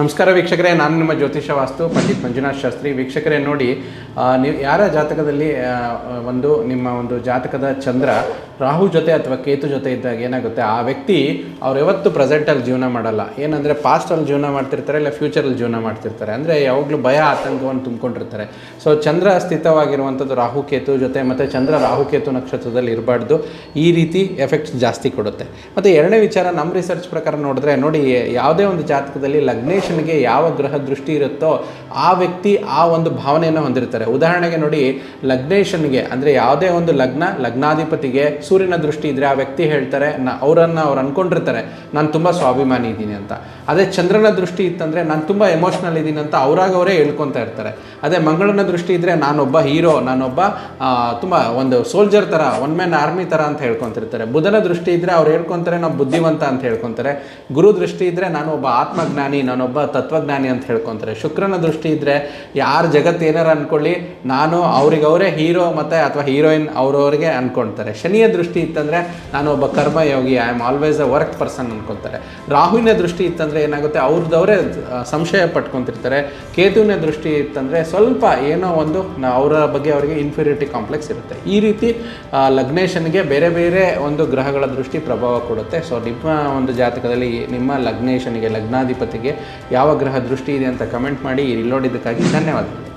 ನಮಸ್ಕಾರ ವೀಕ್ಷಕರೇ, ನಾನು ನಿಮ್ಮ ಜ್ಯೋತಿಷ ವಾಸ್ತು ಪಂಡಿತ್ ಮಂಜುನಾಥ್ ಶಾಸ್ತ್ರಿ. ವೀಕ್ಷಕರೇ ನೋಡಿ, ನೀವು ಯಾರ ಜಾತಕದಲ್ಲಿ ನಿಮ್ಮ ಒಂದು ಜಾತಕದ ಚಂದ್ರ ರಾಹು ಜೊತೆ ಅಥವಾ ಕೇತು ಜೊತೆ ಇದ್ದಾಗ ಏನಾಗುತ್ತೆ, ಆ ವ್ಯಕ್ತಿ ಅವ್ರು ಯಾವತ್ತು ಪ್ರೆಸೆಂಟಲ್ಲಿ ಜೀವನ ಮಾಡಲ್ಲ. ಏನಂದರೆ ಪಾಸ್ಟಲ್ಲಿ ಜೀವನ ಮಾಡ್ತಿರ್ತಾರೆ, ಇಲ್ಲ ಫ್ಯೂಚರಲ್ಲಿ ಜೀವನ ಮಾಡ್ತಿರ್ತಾರೆ. ಅಂದರೆ ಯಾವಾಗಲೂ ಭಯ ಆತಂಕವನ್ನು ತುಂಬಿಕೊಂಡಿರ್ತಾರೆ. ಸೊ ಚಂದ್ರ ಸ್ಥಿತವಾಗಿರುವಂಥದ್ದು ರಾಹು ಕೇತು ಜೊತೆ, ಮತ್ತು ಚಂದ್ರ ರಾಹು ಕೇತು ನಕ್ಷತ್ರದಲ್ಲಿ ಇರಬಾರ್ದು. ಈ ರೀತಿ ಎಫೆಕ್ಟ್ಸ್ ಜಾಸ್ತಿ ಕೊಡುತ್ತೆ. ಮತ್ತು ಎರಡನೇ ವಿಚಾರ, ನಮ್ಮ ರಿಸರ್ಚ್ ಪ್ರಕಾರ ನೋಡಿದ್ರೆ ನೋಡಿ, ಯಾವುದೇ ಒಂದು ಜಾತಕದಲ್ಲಿ ಲಗ್ನೇಶನ್ಗೆ ಯಾವ ಗ್ರಹ ದೃಷ್ಟಿ ಇರುತ್ತೋ ಆ ವ್ಯಕ್ತಿ ಆ ಒಂದು ಭಾವನೆಯನ್ನು ಹೊಂದಿರ್ತಾರೆ. ಉದಾಹರಣೆಗೆ ನೋಡಿ, ಲಗ್ನೇಶನ್ಗೆ ಅಂದರೆ ಯಾವುದೇ ಒಂದು ಲಗ್ನಾಧಿಪತಿಗೆ ಸೂರ್ಯನ ದೃಷ್ಟಿ ಇದ್ದರೆ ಆ ವ್ಯಕ್ತಿ ಹೇಳ್ತಾರೆ, ಅವ್ರು ಅಂದ್ಕೊಂಡಿರ್ತಾರೆ ನಾನು ತುಂಬ ಸ್ವಾಭಿಮಾನಿ ಇದ್ದೀನಿ ಅಂತ. ಅದೇ ಚಂದ್ರನ ದೃಷ್ಟಿ ಇತ್ತಂದರೆ ನಾನು ತುಂಬ ಎಮೋಷ್ನಲ್ ಇದ್ದೀನಿ ಅಂತ ಅವರೇ ಹೇಳ್ಕೊತಾ ಇರ್ತಾರೆ. ಅದೇ ಮಂಗಳನ ದೃಷ್ಟಿ ಇದ್ದರೆ ನಾನೊಬ್ಬ ಹೀರೋ, ನಾನೊಬ್ಬ ತುಂಬ ಒಂದು ಸೋಲ್ಜರ್ ಥರ, ಒನ್ ಮ್ಯಾನ್ ಆರ್ಮಿ ಥರ ಅಂತ ಹೇಳ್ಕೊತಿರ್ತಾರೆ. ಬುಧನ ದೃಷ್ಟಿ ಇದ್ದರೆ ಅವ್ರು ಹೇಳ್ಕೊತಾರೆ ನಾವು ಬುದ್ಧಿವಂತ ಅಂತ ಹೇಳ್ಕೊತಾರೆ. ಗುರು ದೃಷ್ಟಿ ಇದ್ದರೆ ನಾನು ಒಬ್ಬ ಆತ್ಮಜ್ಞಾನಿ, ನಾನೊಬ್ಬ ತತ್ವಜ್ಞಾನಿ ಅಂತ ಹೇಳ್ಕೊತಾರೆ. ಶುಕ್ರನ ದೃಷ್ಟಿ ಇದ್ದರೆ ಯಾರು ಜಗತ್ತು ಏನಾರು ಅಂದ್ಕೊಳ್ಳಿ, ನಾನು ಅವರೇ ಹೀರೋ ಮತ್ತು ಅಥವಾ ಹೀರೋಯಿನ್ ಅವ್ರವ್ರಿಗೆ ಅಂದ್ಕೊಳ್ತಾರೆ. ಶನಿಯ ದೃಷ್ಟಿ ಇತ್ತಂದರೆ ನಾನು ಒಬ್ಬ ಕರ್ಮಯೋಗಿ, I am always a work person ಅಂದ್ಕೊತಾರೆ. ರಾಹುವಿನ ದೃಷ್ಟಿ ಇತ್ತಂದರೆ ಏನಾಗುತ್ತೆ, ಅವ್ರದವರೇ ಸಂಶಯ ಪಟ್ಕೊತಿರ್ತಾರೆ. ಕೇತುವಿನ ದೃಷ್ಟಿ ಇತ್ತಂದರೆ ಸ್ವಲ್ಪ ಏನೋ ಒಂದು ಅವರ ಬಗ್ಗೆ ಅವರಿಗೆ ಇನ್ಫೀರಿಯಾರಿಟಿ ಕಾಂಪ್ಲೆಕ್ಸ್ ಇರುತ್ತೆ. ಈ ರೀತಿ ಲಗ್ನೇಶನ್ಗೆ ಬೇರೆ ಬೇರೆ ಒಂದು ಗ್ರಹಗಳ ದೃಷ್ಟಿ ಪ್ರಭಾವ ಕೊಡುತ್ತೆ. ಸೊ ನಿಮ್ಮ ಒಂದು ಜಾತಕದಲ್ಲಿ ನಿಮ್ಮ ಲಗ್ನೇಶನ್ಗೆ, ಲಗ್ನಾಧಿಪತಿಗೆ ಯಾವ ಗ್ರಹ ದೃಷ್ಟಿ ಇದೆ ಅಂತ ಕಮೆಂಟ್ ಮಾಡಿ. ಇಲ್ಲಿ ನೋಡಿದ್ದಕ್ಕಾಗಿ ಧನ್ಯವಾದಗಳು.